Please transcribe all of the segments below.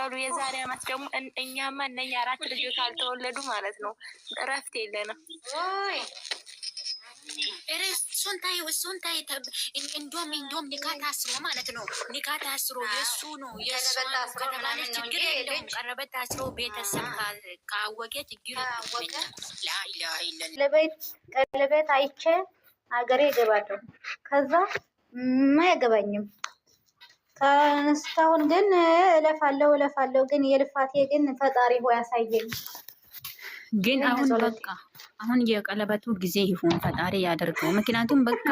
በሉ የዛሬ አመት ደግሞ እኛማ እነኛ 4 ልጆች ካልተወለዱ ማለት ነው እረፍት የለንም። ሱንታይ እንደውም ኒካ ታስሮ ማለት ነው። ኒካ ታስሮ የእሱ ነው ከተባለ ችግር የለውም። ቀረበት ታስሮ ቤተሰብ ካወቀ ችግር ቀለበት አይቼ ሀገሬ እገባለሁ። ከዛ አይገባኝም። ከስታውን ግን እለፋለሁ ግን የልፋቴ ግን ፈጣሪ ሆይ ያሳየኝ። ግን አሁን በቃ አሁን የቀለበቱ ጊዜ ይሁን ፈጣሪ ያደርገው። ምክንያቱም በቃ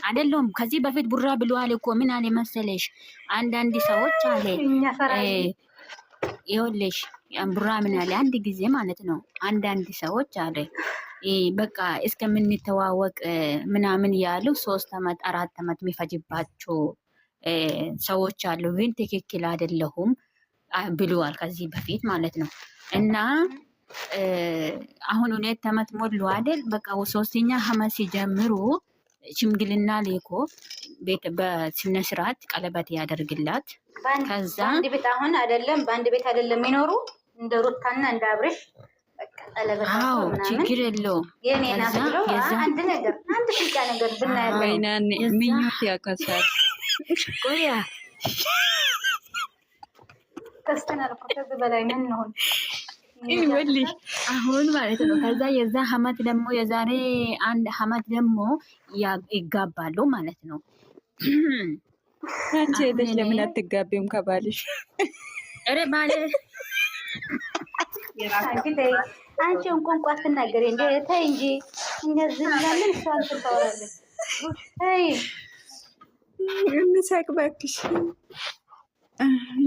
አይደለም ከዚህ በፊት ቡራ ብለዋል እኮ ምን አለ መሰለሽ አንዳንድ ሰዎች አለ ይኸውልሽ ቡራ ምን አለ አንድ ጊዜ ማለት ነው አንዳንድ ሰዎች አለ በቃ እስከምንተዋወቅ ምናምን ያሉ 3 አመት 4 አመት የሚፈጅባቸው ሰዎች አሉ። ግን ትክክል አይደለሁም ብለዋል ከዚህ በፊት ማለት ነው። እና አሁን 2 አመት ሞሉ አይደል? በቃ 3ኛ አመት ሲጀምሩ ሽምግልና ልኮ ቤት በስነ ስርዓት ቀለበት ያደርግላት። ከዛ አንድ ቤት አሁን አይደለም በአንድ ቤት አይደለም የሚኖሩ እንደ ሩታና እንደ አብርሽ አዎ ችግር የለውም። አንድ ነገር አንድ ፍንጫ ነገር ብናያለን ምኞት ያከሳል። ቆያ ተስተናልኩት በላይ ምን ነው ይወልሽ አሁን ማለት ነው። ከዛ የዛ አመት ደግሞ የዛሬ 1 አመት ደግሞ ይጋባሉ ማለት ነው። አንቺ ሄደሽ ለምን አትጋቢም ከባልሽ? ኧረ ባለ አንቺ እንኳን አትናገሪ እንዴ ተይ እንጂ እነዚህ ለምን ሷን ትታወራለች? ተይ እንሳቅ እባክሽ።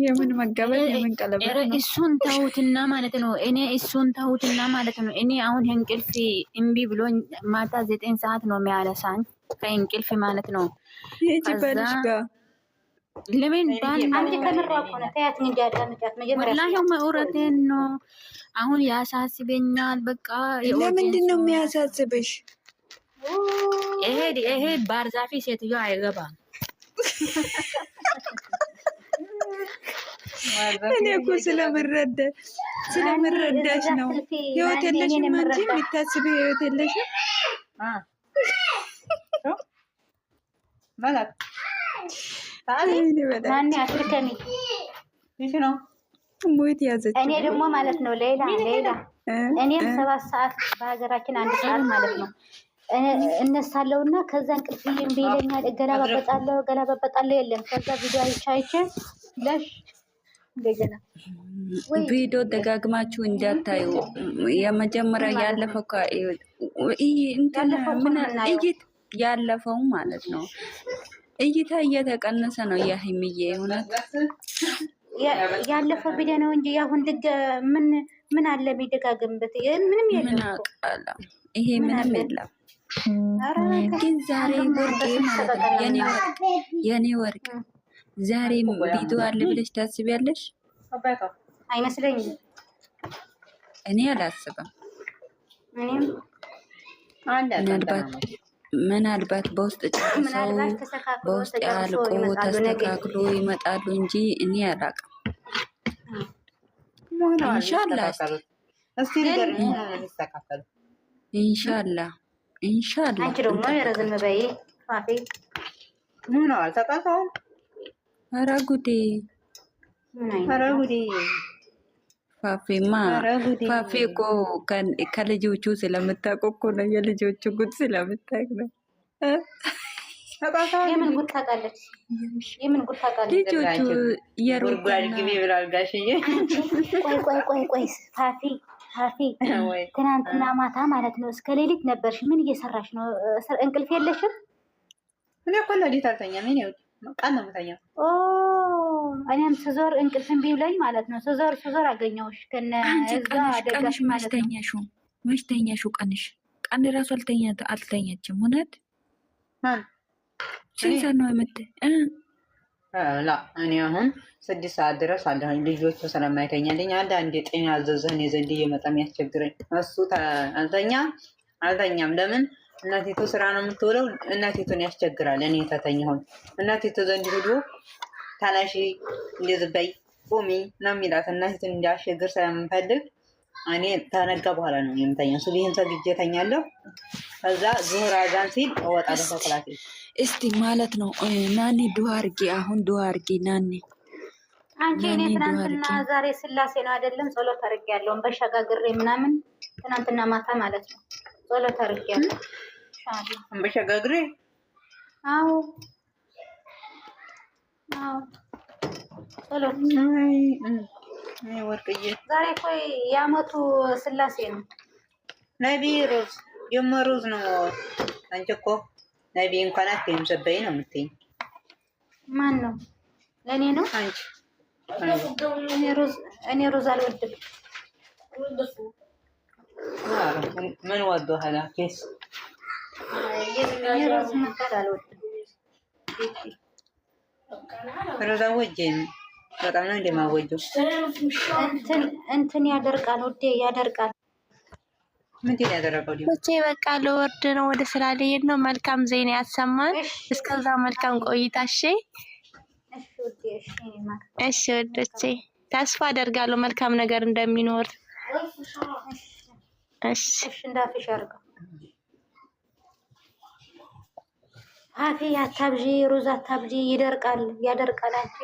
የምን መጋባት የምን ቀለበት ነው? እሱን ተውትና ማለት ነው። እሱን ተውትና ማለት ነው። እኔ አሁን እንቅልፍ እምቢ ብሎ ማታ 9 ሰዓት ነው የሚያነሳኝ ከእንቅልፍ ማለት ነው። እቺ ባልሽ ጋር ለምን ባል አንቺ ከመራቆ ነው ታያት እንዴ አዳምጫት መጀመሪያ ወላሂ ማውራቴን ነው አሁን ያሳስበኛል። በቃ ለምንድን ነው የሚያሳስብሽ? ይሄ ባርዛፊ ሴትዮ አይገባም። እኔ እኮ ስለምረዳሽ ነው። ህይወት የለሽም እንጂ የምታስቢ ህይወት የለሽም ማለት ማን ያስርከኝ እሺ ነው ሞት ያዘች። እኔ ደግሞ ማለት ነው ሌላ እኔም 7 ሰዓት በሀገራችን 1 ሰዓት ማለት ነው እነሳለሁና ከዛ እንቅልፍ እምቢ ይለኛል። ገላበጣለሁ የለም። ከዛ ቪዲዮ አይቼ ለሽ እንደገና ቪዲዮ ደጋግማችሁ እንዳታዩ። የመጀመሪያ ያለፈው ያለፈው ማለት ነው እይታ እየተቀነሰ ነው። የሀይሚዬ እውነት ያለፈው ቪዲዮ ነው እንጂ አሁን ምን አለ የሚደጋገምበት? ምንም የለም። ይሄ ምንም የለም። ግን ዛሬ ወርቄ ማለት ነው የኔ ወርቅ ዛሬ ቪዲዮ አለ ብለሽ ታስቢያለሽ? አይመስለኝም። እኔ አላስብም። ምናልባት በውስጥ ጨርሰው በውስጥ ያልቆ ተስተካክሎ ይመጣሉ እንጂ እኔ አላውቅም። ኢንሻአላህ አንቺ ደግሞ የረዝም በይ ፋፊ ምን አልተቃቀው። ኧረ ጉዴ ፋፊ እኮ ከልጆቹ ስለምታውቁ እኮ ነው። የልጆቹ ጉድ ስለምታውቅ ነው። የምን ጉድ ታውቃለች? ልጆቹ የሩጓል ግቢ ብላል ጋሽዬ። ቆይ ፋፊ ትናንትና ማታ ማለት ነው እስከ ሌሊት ነበርሽ። ምን እየሰራሽ ነው? እንቅልፍ የለሽም? እኔ እኮ ሌሊት አልተኛም። ምን ይኸው ቀን ነው የምተኛው። እኔም ስዞር እንቅልፍ እምቢ ብለኝ ማለት ነው። ስዞር አገኘሁሽ ከነ እዛ አደጋሽ ማለት ነው። መች ተኛሽው? ቀን ራሱ አልተኛችም። እውነት ስንት ነው እኔ አሁን 6 ሰዓት ድረስ አለሁኝ። ልጆቹ ስለማይተኛልኝ አንዳንዴ ጤና ያዘዘህን የዘንድ እየመጣ የሚያስቸግረኝ እሱ አልተኛም። ለምን እናቴቱ ስራ ነው የምትውለው። እናቴቱን ያስቸግራል። እኔ ተተኛሁኝ እናቴቱ ዘንድ ሂዶ ታናሺ እንደዚህ በይ ቁሚ ነው የሚላት እና ሴትን እንዲያሸግር ስለምንፈልግ እኔ ተነጋ በኋላ ነው የምተኛው። ሱብሂን ሰግጄ ተኛለሁ። ከዛ ዙህር አዛን ሲል እወጣለሁ ከክላሴ። እስቲ ማለት ነው ናኒ ዱአ አድርጊ። አሁን ዱአ አድርጊ ናኒ። አንቺ እኔ ትናንትና ዛሬ ስላሴ ነው አይደለም ጸሎት አድርጌያለሁ። በሸጋግሬ ምናምን ትናንትና ማታ ማለት ነው ጸሎት አድርጌያለሁ። በሸጋግሬ አዎ ጸሎት ወርቅዬ ዛሬ እኮ የዓመቱ ስላሴ ነው። ነቢ ሮዝ የመሮዝ ነው። አንቺ እኮ ነቢ እንኳን አትይም ዘበይ ነው የምትይኝ። ማን ነው? ለእኔ ነው። አንቺ እኔ ሮዝ አልወድም። ምን ወዶ ሀላ ኬስ እኔ ሮዝ መጣል አልወድም። ሮዛ ወጀን በጣም ነው እንደማወጀው። እንትን ያደርቃል ውዴ ያደርቃል። ምንድን ያደረገው ደግሞ በቃ ለወርድ ነው ወደ ስራ ልሄድ ነው። መልካም ዜና ያሰማን። እስከዛ መልካም ቆይታ። እሺ ወዶቼ ተስፋ አደርጋለሁ መልካም ነገር እንደሚኖር። እሺ እንዳፍሽ አድርገው። አፌ አታብዢ፣ ሩዝ አታብዢ፣ ይደርቃል ያደርቃል። አንቺ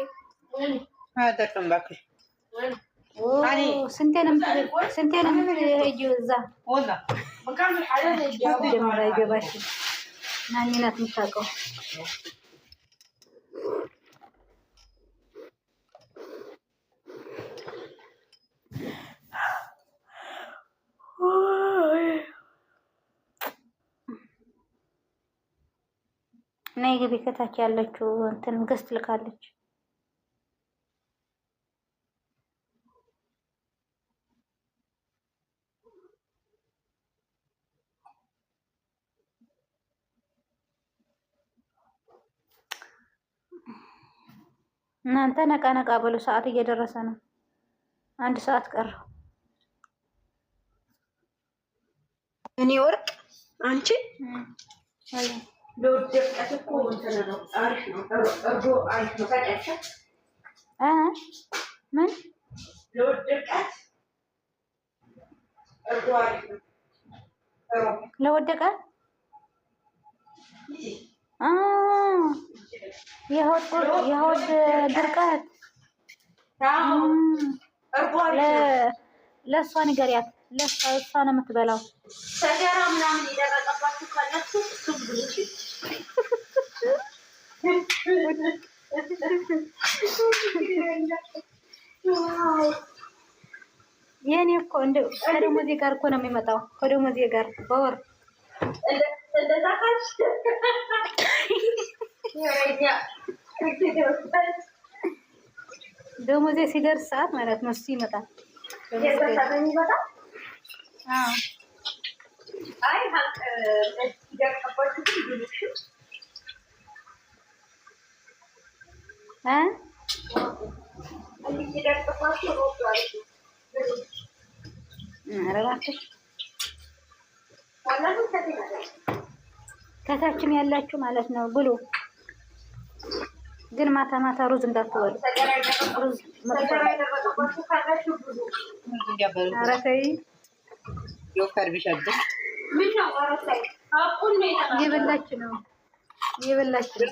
አደርቅም እባክሽ። ስንቴ ነው የምትሄጂው እዛ? ጀምራ ይገባሽ ናኒ ናት የምታውቀው። ነይ ግቢ። ከታች ያለችው እንትን ገስት ልካለች። እናንተ ነቃ ነቃ በሉ፣ ሰዓት እየደረሰ ነው። 1 ሰዓት ቀረው። እኔ ወርቅ አንቺ ምን ለወደቀ የሆድ ድርቀት ለእሷ ንገሪያት። እሷ ነው የምትበላው። ሰገራ ምናምን የደረቀባችሁ ካላችሁ እሱ ብዙ የኔ እኮ እንደው ከደሞዜ ጋር እኮ ነው የሚመጣው። ከደሞዜ ጋር በወር እንደዛ ካልሽ ደሞዜ ሲደርስ ሰዓት ማለት ነው እሱ ይመጣል። ከታችም ያላችሁ ማለት ነው ብሉ። ግን ማታ ማታ ሩዝ እንዳትበሉ። ሩዝ ኧረ ተይ እየበላች ነው እየበላች ነው።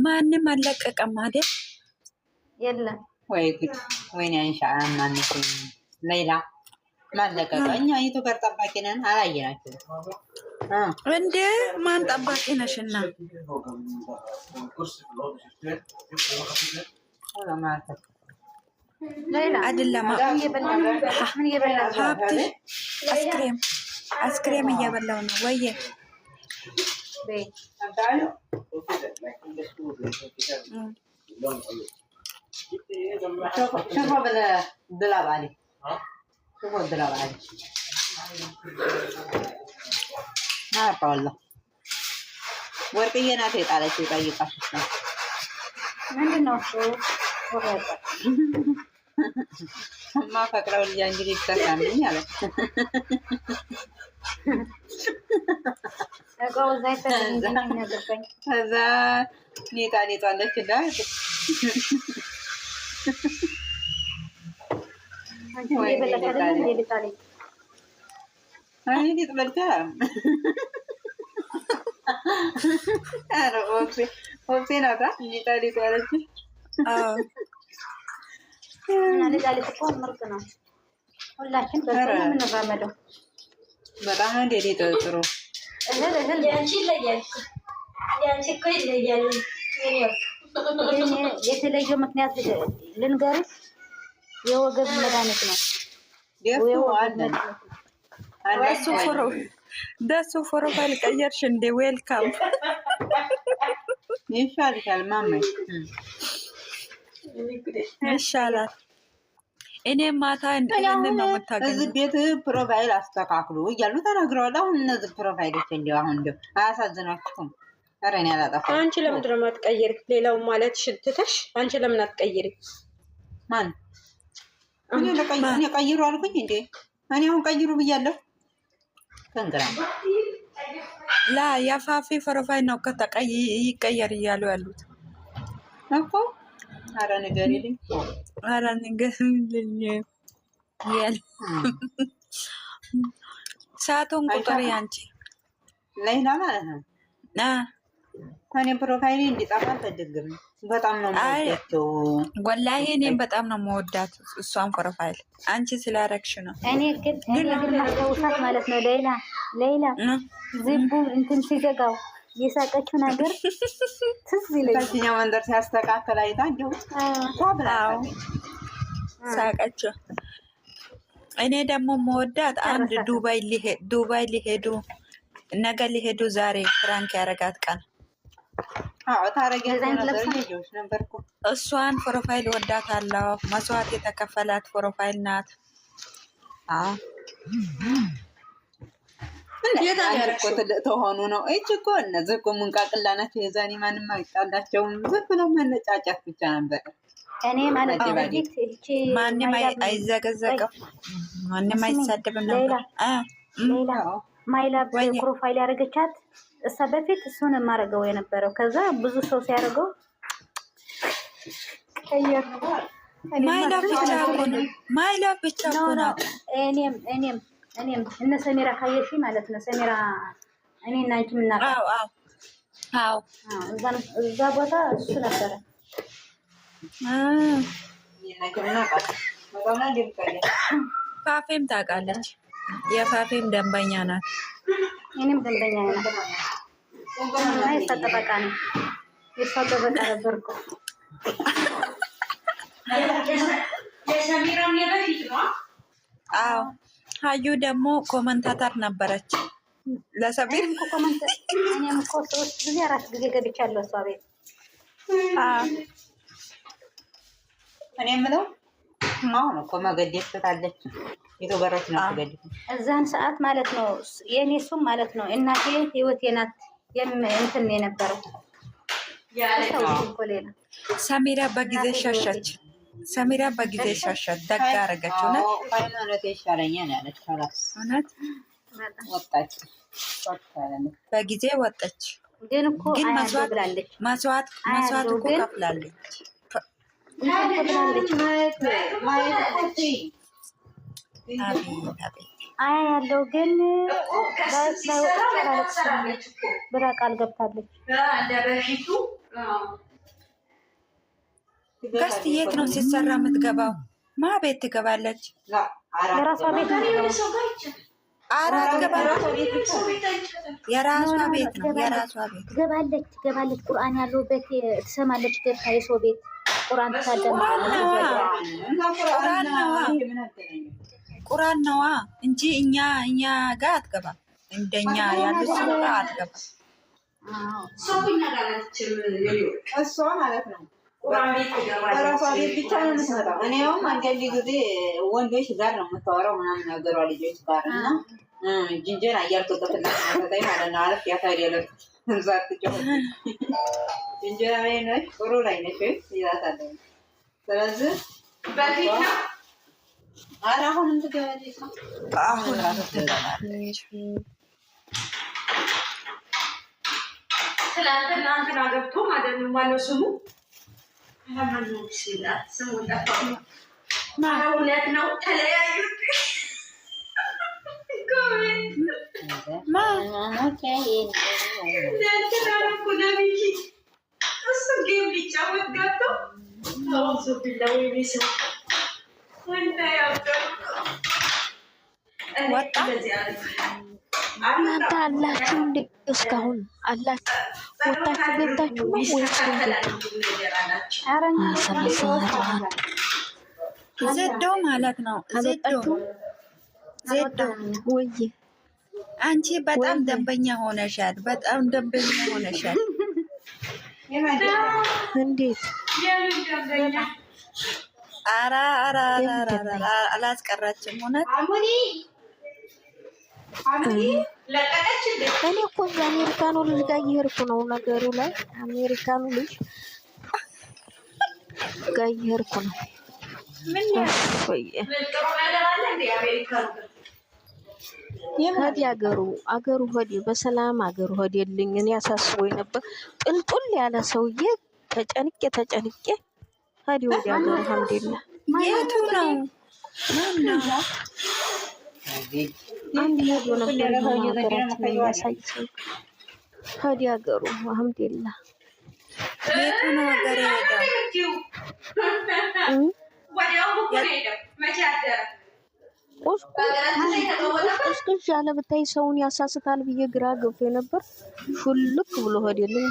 ማንም አልለቀቀም አይደል? የለም ወይ ጉድ! ወይኔ አንሻ ማንስ ሌላ ማለቀቀ። እኛ ዩቱበር ጠባቂ ነን፣ አላየናቸውም እንዴ? ማን ጠባቂ ነሽና? አይደለም ሀብትሽ አስክሬም እየበላው ነው ወይ? شوفوا بالدولاب علي. شوفوا الدولاب علي. ما أعرف والله. ورقية ناتيت على شيء طيب عشان. عندنا شو ما فكروا اللي جانجري بتسامعني على. ከዛ ኔጣ ኔጣለች እና ሊጥ በልታ ኦብሴ ናታ ሊጣ ሊጥ ያለች ሊጥ እኮ ምርጥ ነው። ሁላችን በጣም የምንራመደው በጣም እንደ ሊጥ ጥሩ ያንቺ ይለያል። ያንቺ እኮ ይለያል። የተለየው ምክንያት ልንገርሽ፣ የወገብ መድኃኒት ነው። ደሱ ፕሮፋይል ቀየርሽ እንዴ? ዌልካም ይሻልሻል ማማይ ይሻላል። እኔ ማታ እንደምን ነው የምታገኘው? እዚህ ቤት ፕሮፋይል አስተካክሉ እያሉ ተናግረዋል። አሁን እነዚህ ፕሮፋይሎች እንዲያው አሁን እንዲያው አያሳዝናችሁም? ኧረ እኔ አላጠፋም። አንቺ ለምንድን ነው የማትቀይሪ? ሌላው ማለት ሽትተሽ አንቺ ለምን አትቀይሪ? ማን እኔ ቀይሩ አልኩኝ እንዴ? እኔ አሁን ቀይሩ ብያለሁ። ከንግራ ላ የፋፊ ፕሮፋይል ነው ከተቀይ ይቀየር እያሉ ያሉት እኮ። ኧረ ንገሪልኝ፣ ኧረ ንገሪልኝ ያል ሰዓቱን ቁጥር ያንቺ ሌላ ማለት ነው። እኔ ፕሮፋይል እንዲጠፋ አልፈልግም። በጣም ነው የምወዳቸው ወላሂ፣ እኔም በጣም ነው የምወዳት እሷን ፕሮፋይል አንቺ ስላረግሽ ነው። እኔ ግን ማስታውሳት ማለት ነው ሌላ ዝቡ እንትን ሲዘጋው የሳቀችው ነገር ትዝ ይለኛል። ታችኛው መንደር ሲያስተካከል አይታ እንዲሁ ሳቀችው። እኔ ደግሞ መወዳት አንድ ዱባይ ሊሄዱ ነገ ሊሄዱ ዛሬ ፍራንክ ያረጋት ቀን እሷን ፕሮፋይል ወዳት አለው። መስዋዕት የተከፈላት ፕሮፋይል ናት። ትልቅ ተሆኑ ነው እች እኮ እነዚህ እኮ ሙንቃቅላ ናቸው። የዛኔ ማንም አይጣላቸውም። ዝም ብለው መነጫጫት ብቻ ነበር። እኔ ማለት ነው ማንም አይዘገዘቅም፣ ማንም አይሳደብም ነበር። ሌላ ማይላብ ፕሮፋይል ያደረገቻት እሷ በፊት እሱን የማደርገው የነበረው ከዛ ብዙ ሰው ሲያደርገው ማይላብ ብቻ እኮ ነው። እኔም እነ ሰሜራ ካየሽ ማለት ነው። ሰሜራ እኔ እና አንቺ ምናውቀው እዛ ቦታ እሱ ነበረ። ፋፌም ታውቃለች። የፋፌም ደንበኛ ናት። እኔም ደንበኛ ናት። የእሷ ጠበቃ ነው። የእሷ ጠበቃ ነበርኩ። የሰሜራም የበፊት ነው። አዎ ሀዩ ደግሞ ኮመንታተር ነበረች። ለሰሜራ እኔም እኮ 3 ጊዜ 4 ጊዜ ገብቻለሁ እሷ ቤት። እኔ የምለው አሁን እኮ መገደፍ ትታለች። የተበረች ነው ተገደፍ እዛን ሰዓት ማለት ነው። የኔ ሱም ማለት ነው እናቴ ህይወቴ ናት እንትን የነበረው ሰሜራ በጊዜ ሸሸች። ሰሜራ በጊዜ ሸሸች። ደግ አደረገችው። ሃይማኖት ይሻለኛል ያለች እውነት ወጣች። በጊዜ ወጣች። ግን እኮ መስዋዕት እኮ ከፍላለች። ያለው ግን ብራ ቃል ገብታለች። ገስት የት ነው ሲሰራ የምትገባው? ማ ቤት ትገባለች? የራሷ ቤት ነው። አራት የራሷ ቤት ነው። የራሷ ቤት ትገባለች። ቁርአን ያለው ቤት ትሰማለች። ገብታ የሰው ቤት ቁርአን ታዳምጣለች። ቁርአን ነዋ እንጂ እኛ ጋር አትገባም። እንደኛ ያሉ ሰው አትገባም። እሷ ማለት ነው ራሷ ቤት ብቻ ነው የምትመጣው። እኔውም አንዳንድ ጊዜ ወንዶች ጋር ነው የምታወራው ምናምን ነገሯ ልጆች ጋር እና ጅንጀራ እያልቆጠፍላት ማለታይ ማለት ነው። አለፍ ያታሪ ያለ እንዛት ጆ ጅንጀራ ላይ ነች፣ ጥሩ ላይ ነች ይላታል። ስለዚህ አሁን ትገባለች። አሁን ራሱ ትገባለች። ትላንትና እንትና ገብቶ ማለት ነው ማነው ስሙ ማነው ሲላት ስሙ ጠፋው። እውነት ነው ተለያዩ። እሱ ጌም ሊጫወት ገብቶ ቢላው የሚሰው ወንዳ ያውቀው ወጣ። እናንተ አላችሁ እንዴ? እስካሁን አላችሁ ወጣችሁ ገብታችሁ ነው ወይስ ዘዶ ማለት ነው። ዘዶ ወይ አንቺ በጣም ደንበኛ ሆነሻል። በጣም ደንበኛ ሆነሻል። እንዴት አራ አላስቀራችም። እውነት እኔ እኮ እዛ አሜሪካኑ ልጅ ጋር እየሄድኩ ነው። ነገሩ ላይ አሜሪካኑ ልጅ ጋር እየሄድኩ ነው። ሄዲ አገሩ ሄዲ በሰላም አገሩ ሄዲልኝ። እኔ ያሳስቦኝ ነበር ጥልጡል ያለ ሰውዬ ተጨንቄ ሄዲ ወዲ አገሩ አልሐምዱሊላህ። የቱ ነው አንድ ሄዶ ነበር ሀገራችን የሚያሳይ ሰው ሄዲ አገሩ አልሐምዱሊላህ። የቱ ነው ሀገር ሄደው ቁስቁስ ያለ ብታይ ሰውን ያሳስታል ብዬ ግራ ገብቶ ነበር። ሹልክ ብሎ ሄደልኝ።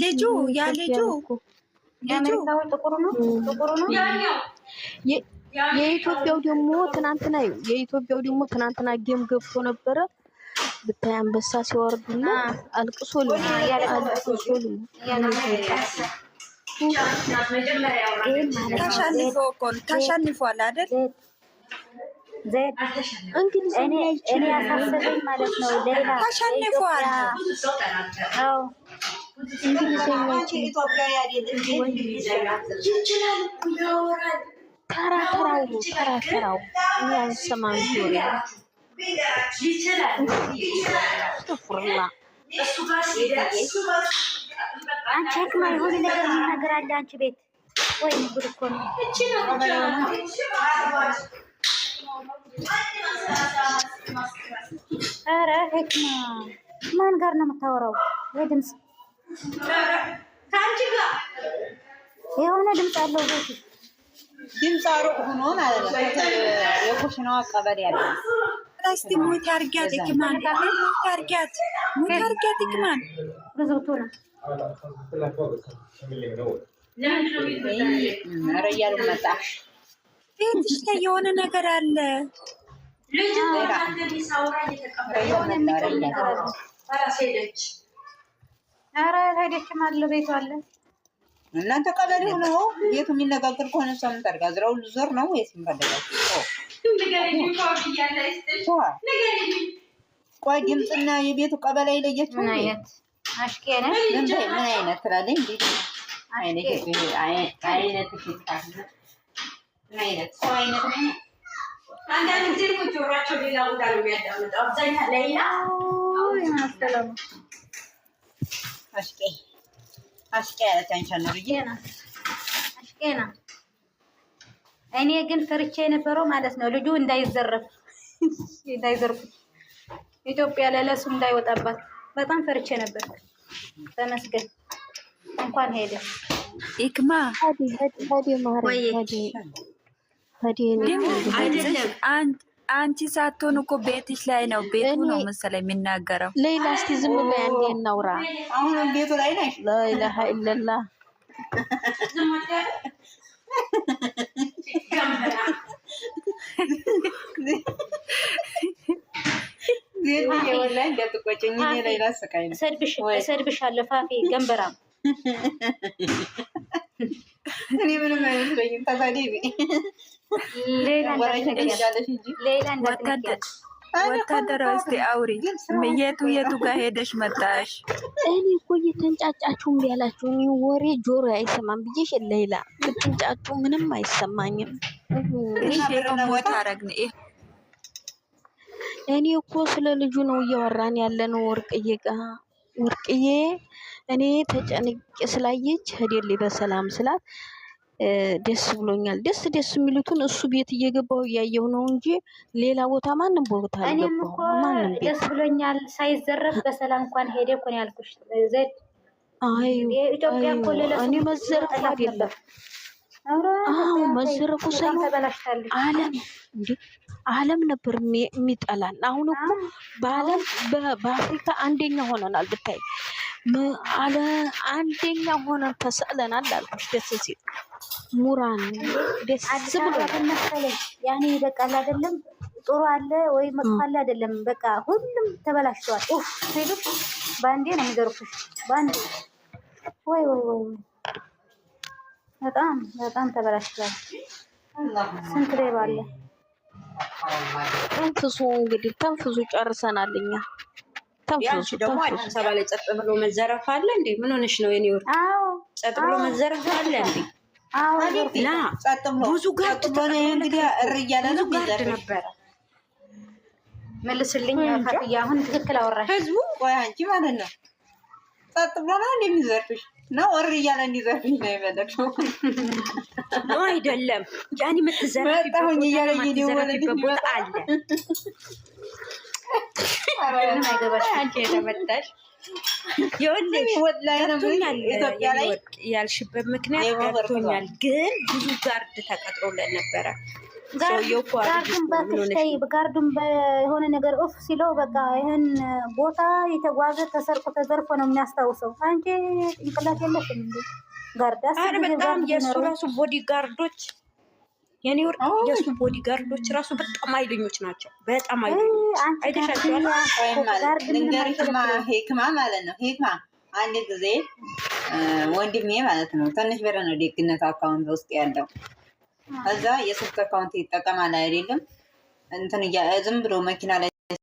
ልጁ ያ ልጁ የኢትዮጵያው ደግሞ ትናንትና ጌም ገብቶ ነበረ። ብታይ አንበሳ ሲወርድና አልቅሶ ተሸንፏል አይደል? እኔ ያሳሰበኝ ማለት ነው ሌላ ተሸንፏል። ተራው እኔ አንሰማም ጆሮ አንቺ ህክማ የሆነ ነገር የሚናገር አለ አንቺ ቤት ወይ ጉድ እኮ ነው። ኧረ ህክማ ማን ጋር ነው የምታወራው? ወይ ድምፅ ከአንቺ ጋር የሆነ ድምፅ አለው ቤት ድምፅ አሩቅ ሆኖ ማለት ነው። የኩሽናዋ ቀበሌ ያለ እስቲ ሞት አርጊያት ህክማን ሞት አርጊያት ህክማን ብዙቱ ነው። ኧረ እያሉ መጣ። ቤትሽ ላይ የሆነ ነገር አለ። ኧረ ሄደችም አለ ቤቱ አለ። እናንተ ቀበሌ ሆኖ ቤቱ የሚነጋገር ከሆነ ሰው ምን ታርጋ? ዝራው ዞር ነው ወይስ ምፈልጋችሁ? ቆይ ድምፅና የቤቱ ቀበሌ ይለየችው። ምን አይነት አሽቄ ነው? ምን አይነት ትላለኝ? እንዴ አይነት አንዳንድ ጊዜ እኮ ጆሯቸው ሌላ ቦታ ነው የሚያዳምጠው። አብዛኛው ሌላ አሽቄ ያለቻንቻ ነው አሽቄና እኔ ግን ፈርቼ የነበረው ማለት ነው ልጁ እንዳይዘረፍ ኢትዮጵያ ለለሱ እንዳይወጣባት በጣም ፈርቼ ነበር። ተመስገን እንኳን ሄደ። ኢክማ አንቺ ሳትሆን እኮ ቤትሽ ላይ ነው። ቤቱ ነው መሰለኝ የሚናገረው። ሌላ እስቲ ዝም በይ አንዴ እናውራ። አሁን ቤቱ ላይ ነሽ። ላኢላሀ ኢለላህ ሰድብሻለሁ ፋፌ ገንበራ እኔ ምንም አይመስለኝም። ተሳደቢ ወታደራ እስቲ አውሪ። የቱ ጋር ሄደሽ መጣሽ? እኔ እኮ እየተንጫጫችሁ እምቢ አላችሁ። ወሬ ጆሮ አይሰማም ብዬሽ ሌላ ብትንጫጩ ምንም አይሰማኝም። እኔ እኮ ስለ ልጁ ነው እያወራን ያለ ነው። ወርቅዬ ጋ ወርቅዬ እኔ ተጨንቄ ስላየች ሄደልኝ በሰላም ስላት ደስ ብሎኛል። ደስ የሚሉትን እሱ ቤት እየገባሁ እያየሁ ነው እንጂ ሌላ ቦታ ማንም ቦታ አልገባሁም። ማንም ቤት ደስ ብሎኛል። ሳይዘረፍ በሰላም እንኳን ሄደ እኮ ነው ያልኩሽ ዘድ። ኢትዮጵያ እኮ ሌላ እኔ መዘረፍ አይደለም መዘረፉ ሳይሆን ዓለም ነበር የሚጠላን። አሁን እኮ በዓለም በአፍሪካ አንደኛ ሆነናል። ብታይ አንደኛ ሆነን ተሰቅለናል አልኩሽ። ደስ ሲል ሙራን ደስ ብሎናል መሰለኝ። ያኔ ይበቃል አይደለም ጥሩ አለ ወይ መጥፎ አለ አይደለም። በቃ ሁሉም ተበላሽቷል። ኡፍ ሲሉሽ ባንዴ ነው የሚዘርፉሽ ባንዴ። ወይ በጣም ተበላሽቷል። ስንት ሌባ አለ። ተንፍሱ እንግዲህ ተንፍሱ ጨርሰናል እኛ። ተንፍሱ ደግሞ አዲስ አበባ ላይ ጸጥ ብሎ መዘረፍ አለ እንዴ? ምን ሆነሽ ነው የኔ ወርቅ? ጸጥ ብሎ መዘረፍ አለ እንዴ? ላ ብዙ ጋር እንግዲህ እር እያለ ነው ነበረ። መልስልኝ ፋጥያ፣ አሁን ትክክል አወራሽ። ህዝቡ ቆይ አንቺ ማለት ነው ጸጥ ብሎ ነው እንደሚዘርፍሽ ነው እር እያለ እንዲዘርፍሽ ነው የፈለግሽው? ነው አይደለም? ያኔ የምትዘርፊበት እያለ ቦታ አለ። ምንም አይገባሽ አንቺ የተመታሽ ይኸውልሽ ገብቶኛል። ያልሽበት ምክንያት ገብቶኛል፣ ግን ብዙ ጋርድ ተቀጥሮለን ነበረ። ጋርዱን በሆነ ነገር ኦፍ ሲለው በቃ ይህን ቦታ የተጓዘ ተሰርቆ ተዘርፎ ነው የሚያስታውሰው። አንቺ ጭንቅላት የለሽም እንዴ? ጋርድ በጣም የእሱ ራሱ ቦዲ ጋርዶች የኔ ወርቅ የእሱ ቦዲ ጋርዶች ራሱ በጣም ኃይለኞች ናቸው። በጣም ኃይለኞች አይተሻቸዋል። ሄክማ ማለት ነው። ሄክማ አንድ ጊዜ ወንድሜ ማለት ነው ትንሽ ብር ነው ደግነት አካውንት ውስጥ ያለው እዛ የስልክ አካውንት ይጠቀማል አይደለም እንትን ዝም ብሎ መኪና ላይ